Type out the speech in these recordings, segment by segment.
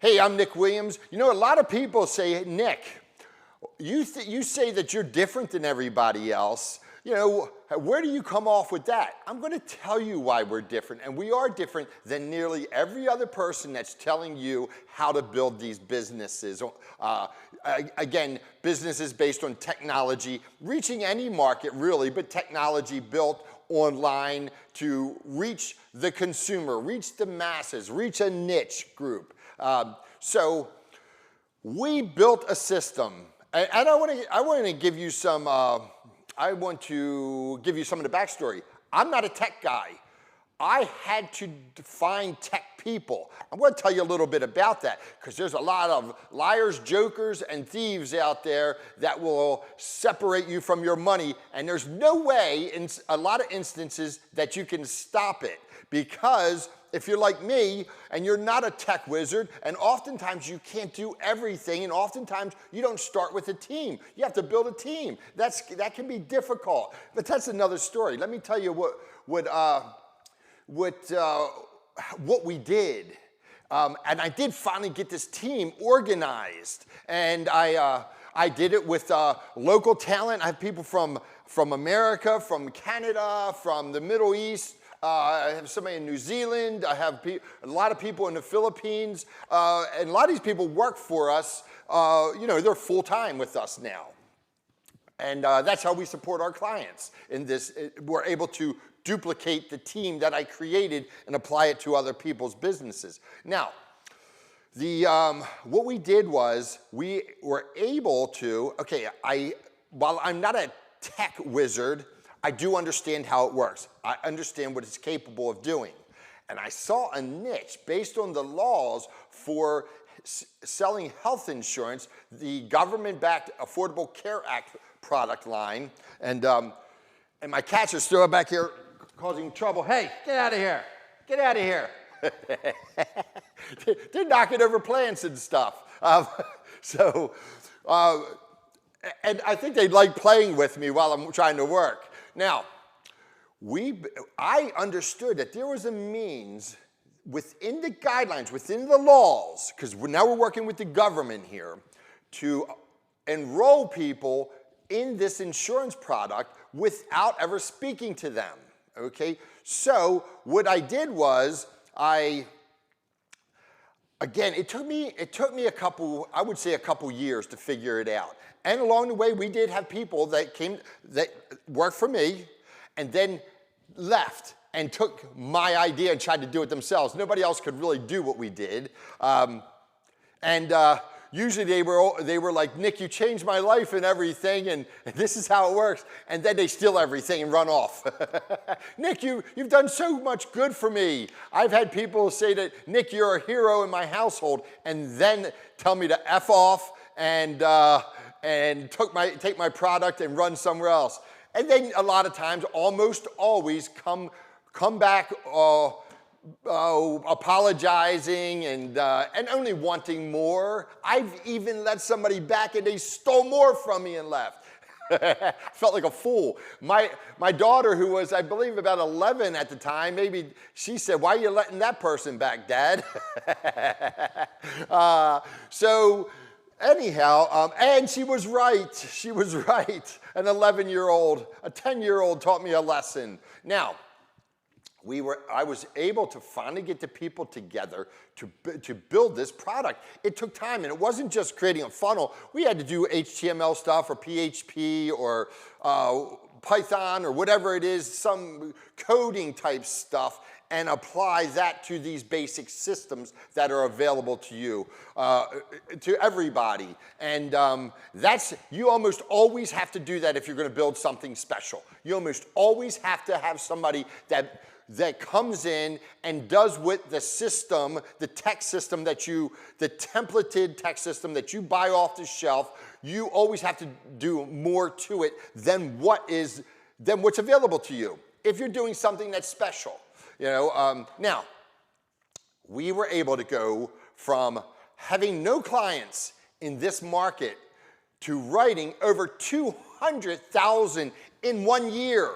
Hey, I'm Nick Williams. You know, a lot of people say, Nick, you say that you're different than everybody else. You know, where do you come off with that? I'm going to tell you why we're different, and we are different than nearly every other person that's telling you how to build these businesses. Again, businesses based on technology, reaching any market really, but technology built online to reach the consumer, reach the masses, reach a niche group. So we built a system, and I want to give you some. I want to give you some of the backstory. I'm not a tech guy. I had to find tech people. I'm going to tell you a little bit about that because there's a lot of liars, jokers, and thieves out there that will separate you from your money, and there's no way in a lot of instances that you can stop it, because if you're like me and you're not a tech wizard, and oftentimes you can't do everything, and oftentimes you don't start with a team. You have to build a team. That can be difficult, but that's another story. Let me tell you what we did. And I did finally get this team organized, and I did it with local talent. I have people from America, from Canada, from the Middle East. I have somebody in New Zealand. I have a lot of people in the Philippines. And a lot of these people work for us. You know, they're full-time with us now. And that's how we support our clients in this. We're able to duplicate the team that I created and apply it to other people's businesses. Now, what we did was we were able to, while I'm not a tech wizard, I do understand how it works. I understand what it's capable of doing. And I saw a niche based on the laws for selling health insurance, the government-backed Affordable Care Act product line. And my cats are still back here causing trouble. Hey, get out of here. Get out of here. They're knocking over plants and stuff. And I think they like playing with me while I'm trying to work. Now, I understood that there was a means within the guidelines, within the laws, because now we're working with the government here, to enroll people in this insurance product without ever speaking to them. Okay, so what I did was again, it took me a couple years to figure it out. And along the way, we did have people that worked for me and then left and took my idea and tried to do it themselves. Nobody else could really do what we did. Usually they were like, Nick, you changed my life and everything, and this is how it works. And then they steal everything and run off. Nick, you've done so much good for me. I've had people say that, Nick, you're a hero in my household, and then tell me to F off and take my product and run somewhere else. And then a lot of times, almost always come back apologizing and only wanting more. I've even let somebody back and they stole more from me and left. Felt like a fool. My daughter, who was, I believe, about 11 at the time, maybe she said, why are you letting that person back, Dad? Anyhow, and she was right. She was right. An 11-year-old, a 10-year-old taught me a lesson. Now, I was able to finally get the people together to build this product. It took time, and it wasn't just creating a funnel. We had to do HTML stuff or PHP or Python or whatever it is, some coding type stuff, and apply that to these basic systems that are available to you, to everybody. And you almost always have to do that if you're going to build something special. You almost always have to have somebody that comes in and does with the system, the tech system the templated tech system that you buy off the shelf. You always have to do more to it than what's available to you if you're doing something that's special. You know, now, we were able to go from having no clients in this market to writing over 200,000 in 1 year.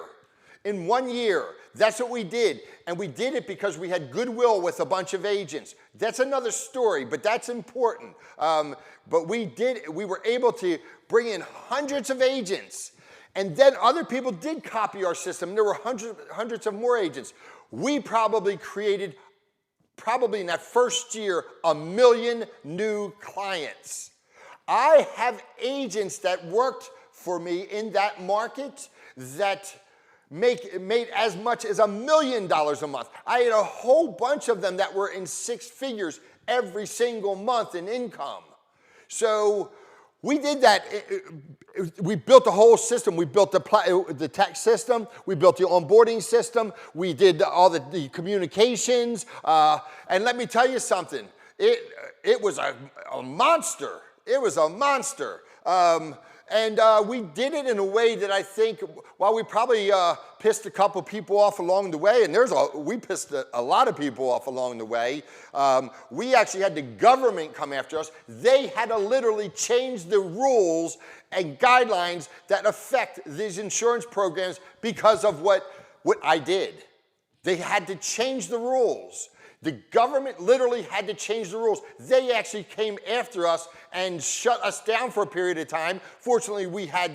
In 1 year. That's what we did. And we did it because we had goodwill with a bunch of agents. That's another story, but that's important. But we were able to bring in hundreds of agents. And then other people did copy our system. There were hundreds of more agents. We probably created, in that first year, 1 million new clients. I have agents that worked for me in that market that made as much as $1 million a month. I had a whole bunch of them that were in 6 figures every single month in income. So we did that. We built the whole system. We built the tax system. We built the onboarding system. We did all the communications. And let me tell you something. It was a monster. It was a monster. And we did it in a way that I think, while we probably pissed a couple people off along the way, and we pissed a lot of people off along the way, we actually had the government come after us. They had to literally change the rules and guidelines that affect these insurance programs because of what I did. They had to change the rules. The government literally had to change the rules. They actually came after us and shut us down for a period of time. Fortunately, we had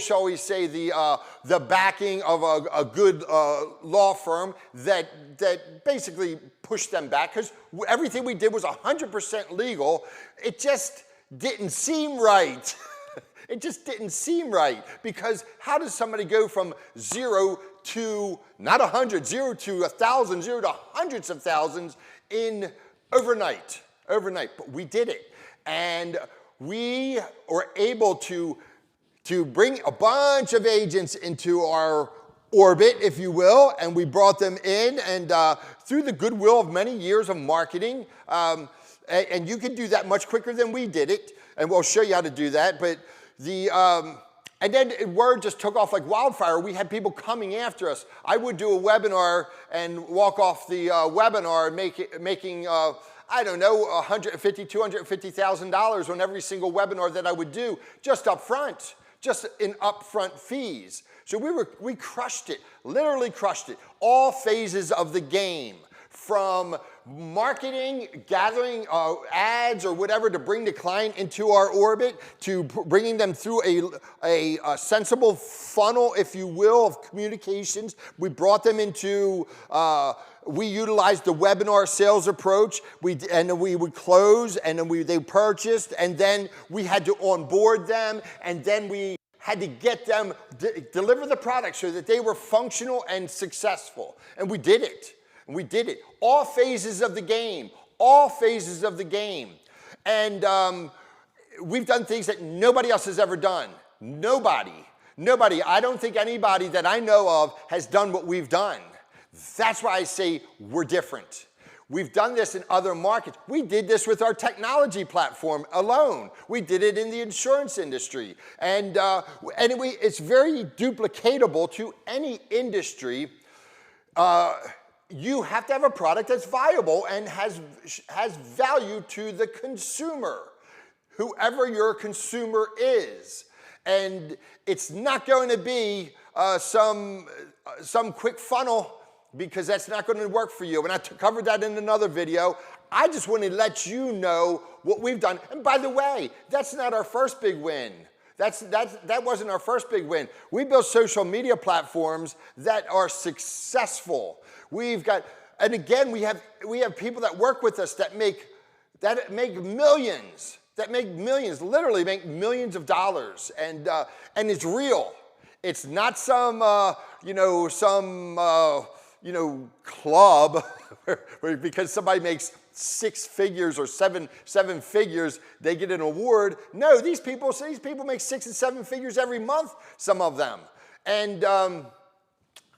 shall we say, the backing of a good law firm that basically pushed them back, because everything we did was 100% legal. It just didn't seem right. It just didn't seem right, because how does somebody go from 0 to, not 100, 0 to 1,000, 0 to hundreds of thousands in overnight? But we did it. And we were able to bring a bunch of agents into our orbit, if you will, and we brought them in, and through the goodwill of many years of marketing, and you can do that much quicker than we did it, and we'll show you how to do that. But and then word just took off like wildfire. We had people coming after us. I would do a webinar and walk off the webinar making I don't know, $150,000, $250,000 on every single webinar that I would do, just up front, just in upfront fees. So we crushed it, literally crushed it. All phases of the game, from marketing, gathering ads or whatever to bring the client into our orbit, to bringing them through a sensible funnel, if you will, of communications. We brought them into, we utilized the webinar sales approach, and then we would close, and then they purchased, and then we had to onboard them, and then we had to get them, deliver the product so that they were functional and successful. And we did it. We did it. All phases of the game. All phases of the game. And we've done things that nobody else has ever done. Nobody. I don't think anybody that I know of has done what we've done. That's why I say we're different. We've done this in other markets. We did this with our technology platform alone. We did it in the insurance industry. And it's very duplicatable to any industry. You have to have a product that's viable and has value to the consumer, whoever your consumer is. And it's not going to be some quick funnel, because that's not going to work for you. And I covered that in another video. I just want to let you know what we've done. And by the way, that's not our first big win. That wasn't our first big win. We built social media platforms that are successful. We've got, and again, we have people that work with us that make millions, literally make millions of dollars, and it's real. It's not some club where because somebody makes 6 figures or seven figures, they get an award. No, these people make 6 and 7 figures every month, some of them. And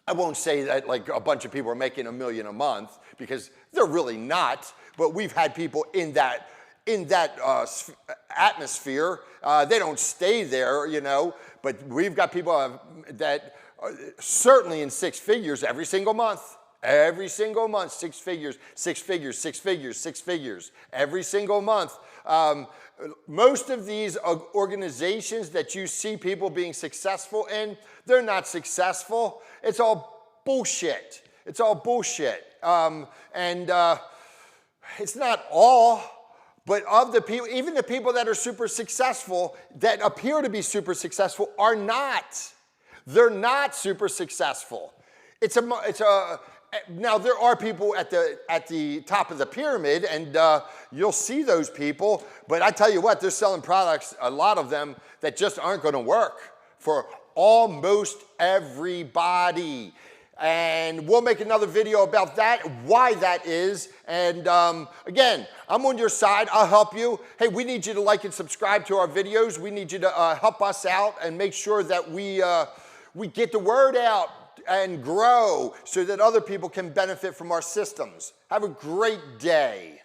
I won't say that like a bunch of people are making $1 million a month, because they're really not, but we've had people in that atmosphere. They don't stay there, but we've got people that are certainly in 6 figures every single month. Every single month, 6 figures, 6 figures, 6 figures, 6 figures, every single month. Most of these organizations that you see people being successful in, they're not successful. It's all bullshit. It's all bullshit. It's not all, but of the people, even the people that are super successful, that appear to be super successful, are not. They're not super successful. Now there are people at the top of the pyramid, and you'll see those people, but I tell you what, they're selling products, a lot of them, that just aren't going to work for almost everybody. And we'll make another video about that, why that is. And again, I'm on your side. I'll help you. Hey, we need you to like and subscribe to our videos. We need you to help us out and make sure that we get the word out and grow so that other people can benefit from our systems. Have a great day.